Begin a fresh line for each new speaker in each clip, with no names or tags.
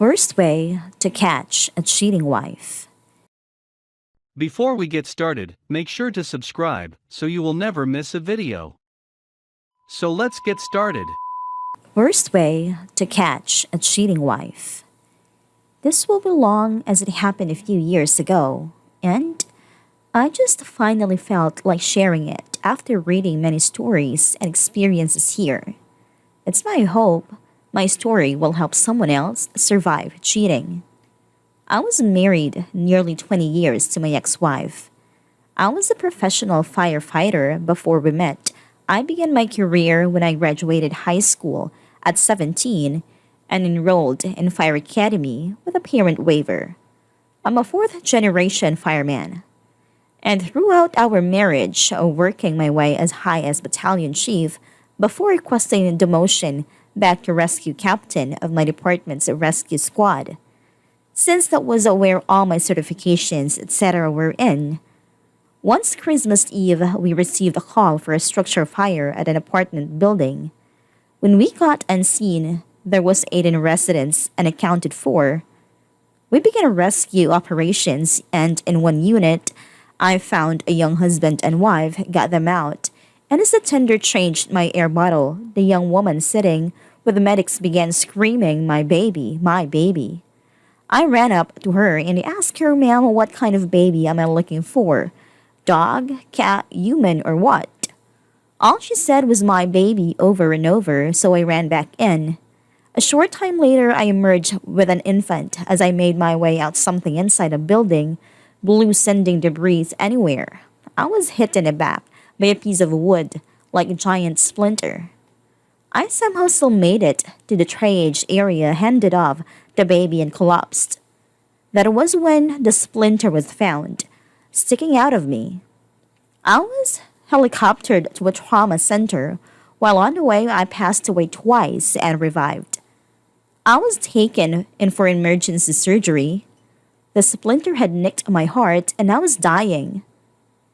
Worst way to catch a cheating wife.
Before we get started, make sure to subscribe so you will never miss a video. So let's get started.
Worst way to catch a cheating wife. This will be long as it happened a few years ago, and I just finally felt like sharing it after reading many stories and experiences here. It's my hope my story will help someone else survive cheating. I was married nearly 20 years to my ex-wife. I was a professional firefighter before we met. I began my career when I graduated high school at 17 and enrolled in Fire Academy with a parent waiver. I'm a fourth generation fireman. And throughout our marriage, working my way as high as battalion chief before requesting demotion back to rescue captain of my department's rescue squad. Since that was where all my certifications, etc. were in. Once Christmas Eve, we received a call for a structure fire at an apartment building. When we got unseen, there was 18 residents unaccounted for. We began rescue operations, and in one unit, I found a young husband and wife, got them out, and as the tender changed my air bottle, the young woman sitting with the medics began screaming, "My baby, my baby." I ran up to her and asked her, "Ma'am, what kind of baby am I looking for? Dog, cat, human, or what?" All she said was "my baby" over and over, so I ran back in. A short time later, I emerged with an infant as I made my way out something inside a building, blew sending debris anywhere. I was hit in the back by a piece of wood, like a giant splinter. I somehow still made it to the triage area, handed off the baby, and collapsed. That was when the splinter was found, sticking out of me. I was helicoptered to a trauma center. While on the way, I passed away twice and revived. I was taken in for emergency surgery. The splinter had nicked my heart and I was dying.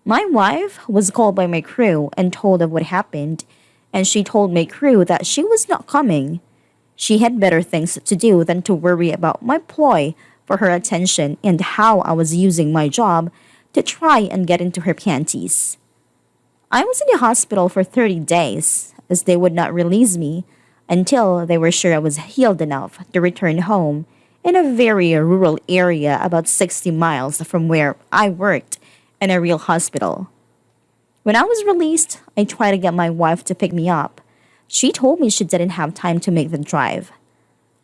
My wife was called by my crew and told of what happened, and she told my crew that she was not coming. She had better things to do than to worry about my ploy for her attention and how I was using my job to try and get into her panties. I was in the hospital for 30 days, as they would not release me until they were sure I was healed enough to return home in a very rural area about 60 miles from where I worked in a real hospital. When I was released, I tried to get my wife to pick me up. She told me she didn't have time to make the drive.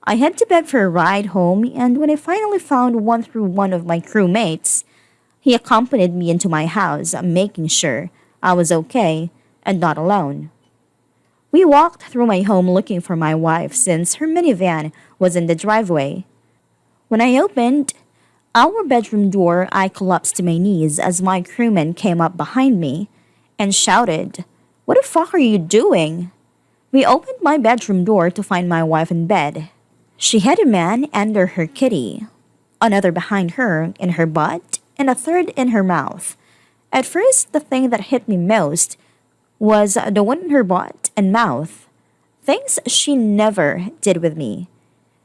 I had to beg for a ride home, and when I finally found one through one of my crewmates, he accompanied me into my house, making sure I was okay and not alone. We walked through my home looking for my wife since her minivan was in the driveway. When I opened our bedroom door, I collapsed to my knees as my crewman came up behind me and shouted, "What the fuck are you doing?" We opened my bedroom door to find my wife in bed. She had a man under her kitty, another behind her in her butt, and a third in her mouth. At first, the thing that hit me most was the one in her butt and mouth, things she never did with me,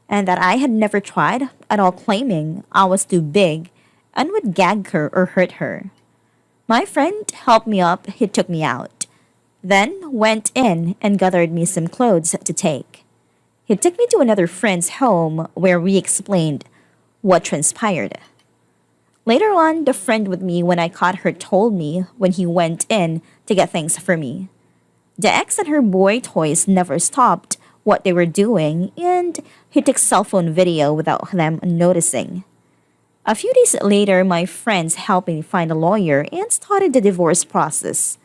and that I had never tried at all, claiming I was too big and would gag her or hurt her. My friend helped me up, he took me out, then went in and gathered me some clothes to take. He took me to another friend's home where we explained what transpired. Later on, the friend with me when I caught her told me when he went in to get things for me. The ex and her boy toys never stopped what they were doing, and he took cell phone video without them noticing. A few days later, my friends helped me find a lawyer and started the divorce process.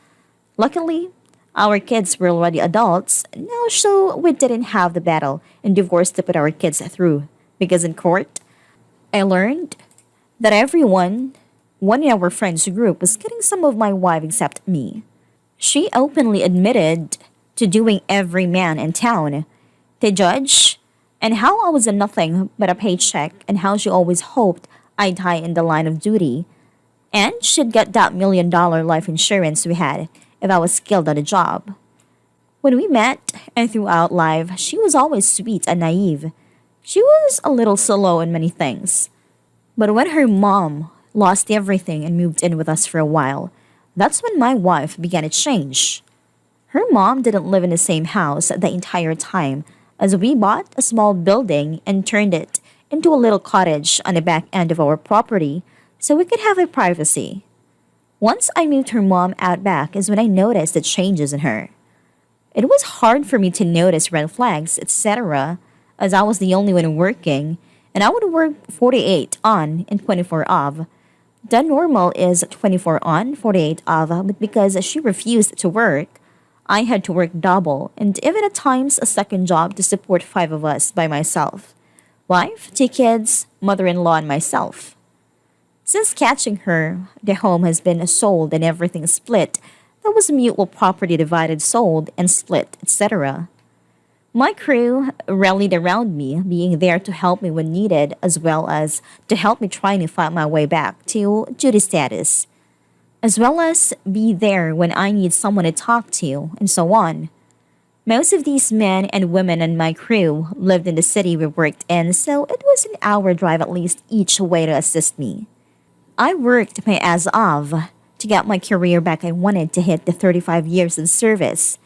Luckily, our kids were already adults now, so we didn't have the battle and divorce to put our kids through, because in court, I learned that everyone, one in our friends group, was getting some of my wife except me. She openly admitted to doing every man in town. The judge, and how I was a nothing but a paycheck, and how she always hoped I'd die in the line of duty, and she'd get that $1 million life insurance we had if I was skilled at a job. When we met and throughout life, she was always sweet and naive, She was a little slow in many things, but when her mom lost everything and moved in with us for a while, that's when my wife began to change. Her mom didn't live in the same house the entire time, as we bought a small building and turned it into a little cottage on the back end of our property so we could have a privacy. Once I moved her mom out back is when I noticed the changes in her. It was hard for me to notice red flags, etc., as I was the only one working, and I would work 48 on and 24 off. The normal is 24 on, 48 off, but because she refused to work, I had to work double and even at times a second job to support five of us by myself. Wife, two kids, mother-in-law, and myself. Since catching her, the home has been sold and everything split. That was mutual property divided, sold, and split, etc. My crew rallied around me, being there to help me when needed, as well as to help me trying to find my way back to duty status, as well as be there when I need someone to talk to, and so on. Most of these men and women in my crew lived in the city we worked in, so it was an hour drive at least each way to assist me. I worked my ass off to get my career back. I wanted to hit the 35 years of service.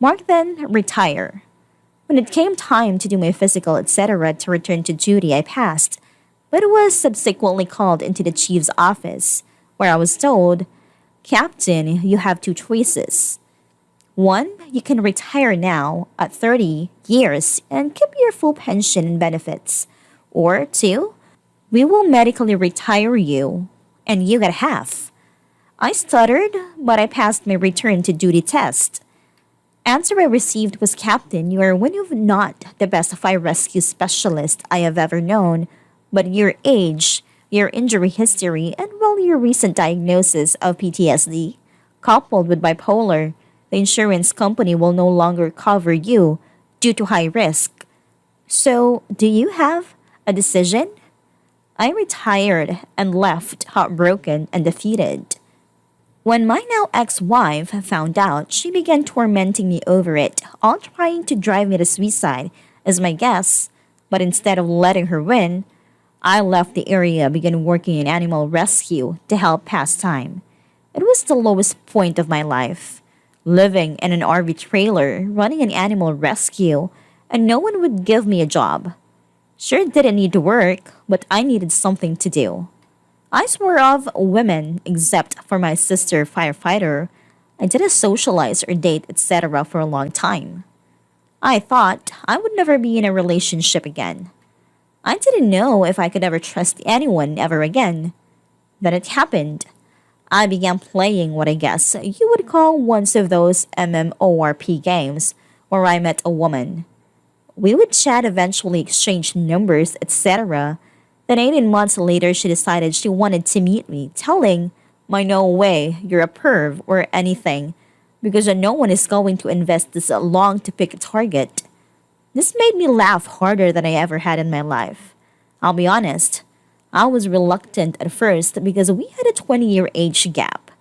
Mark then retire. When it came time to do my physical, etc., to return to duty, I passed, but was subsequently called into the chief's office, where I was told, Captain, you have two choices. One, you can retire now at 30 years and keep your full pension and benefits. Or two, we will medically retire you and you get half. I stuttered, but I passed my return to duty test. Answer I received was, Captain, you are one of not the best fire rescue specialist I have ever known, but your age, your injury history, and well, your recent diagnosis of PTSD, coupled with bipolar, the insurance company will no longer cover you due to high risk. So, do you have a decision? I retired and left heartbroken and defeated. When my now ex-wife found out, she began tormenting me over it, all trying to drive me to suicide as my guess, but instead of letting her win, I left the area, began working in animal rescue to help pass time. It was the lowest point of my life. Living in an RV trailer, running an animal rescue, and no one would give me a job. Sure didn't need to work, but I needed something to do. I swore off women except for my sister firefighter. I didn't socialize or date, etc. for a long time. I thought I would never be in a relationship again. I didn't know if I could ever trust anyone ever again. Then it happened. I began playing what I guess you would call one of those MMORP games where I met a woman. We would chat, eventually exchange numbers, etc. Then 18 months later, she decided she wanted to meet me, telling my no way, you're a perv or anything, because no one is going to invest this long to pick a target. This made me laugh harder than I ever had in my life. I'll be honest, I was reluctant at first because we had a 20-year age gap.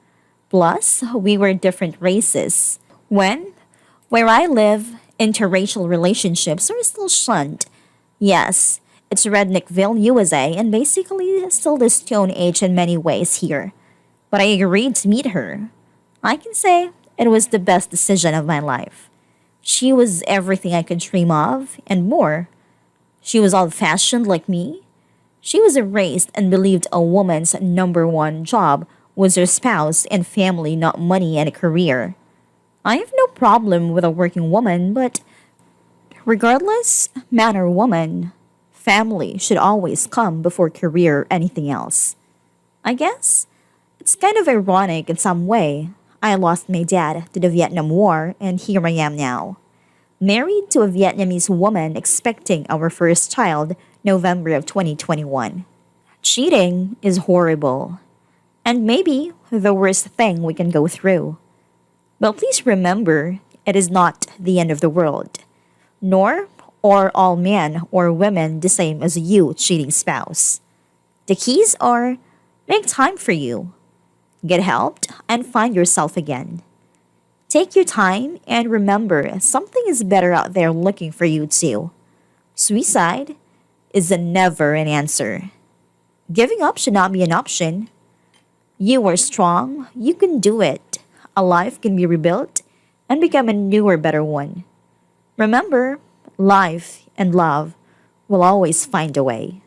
Plus, we were different races. Where I live, interracial relationships are still shunned. Yes, it's Redneckville, USA, and basically still the Stone Age in many ways here. But I agreed to meet her. I can say it was the best decision of my life. She was everything I could dream of, and more. She was old-fashioned like me. She was raised and believed a woman's number one job was her spouse and family, not money and a career. I have no problem with a working woman, but regardless, man or woman, family should always come before career or anything else. I guess it's kind of ironic in some way. I lost my dad to the Vietnam War, and here I am now. Married to a Vietnamese woman, expecting our first child November of 2021. Cheating is horrible, and maybe the worst thing we can go through. But please remember, it is not the end of the world, nor are all men or women the same as you, cheating spouse. The keys are make time for you, get helped, and find yourself again. Take your time and remember something is better out there looking for you too. Suicide is a never an answer. Giving up should not be an option. You are strong, you can do it. A life can be rebuilt and become a newer, better one. Remember, life and love will always find a way.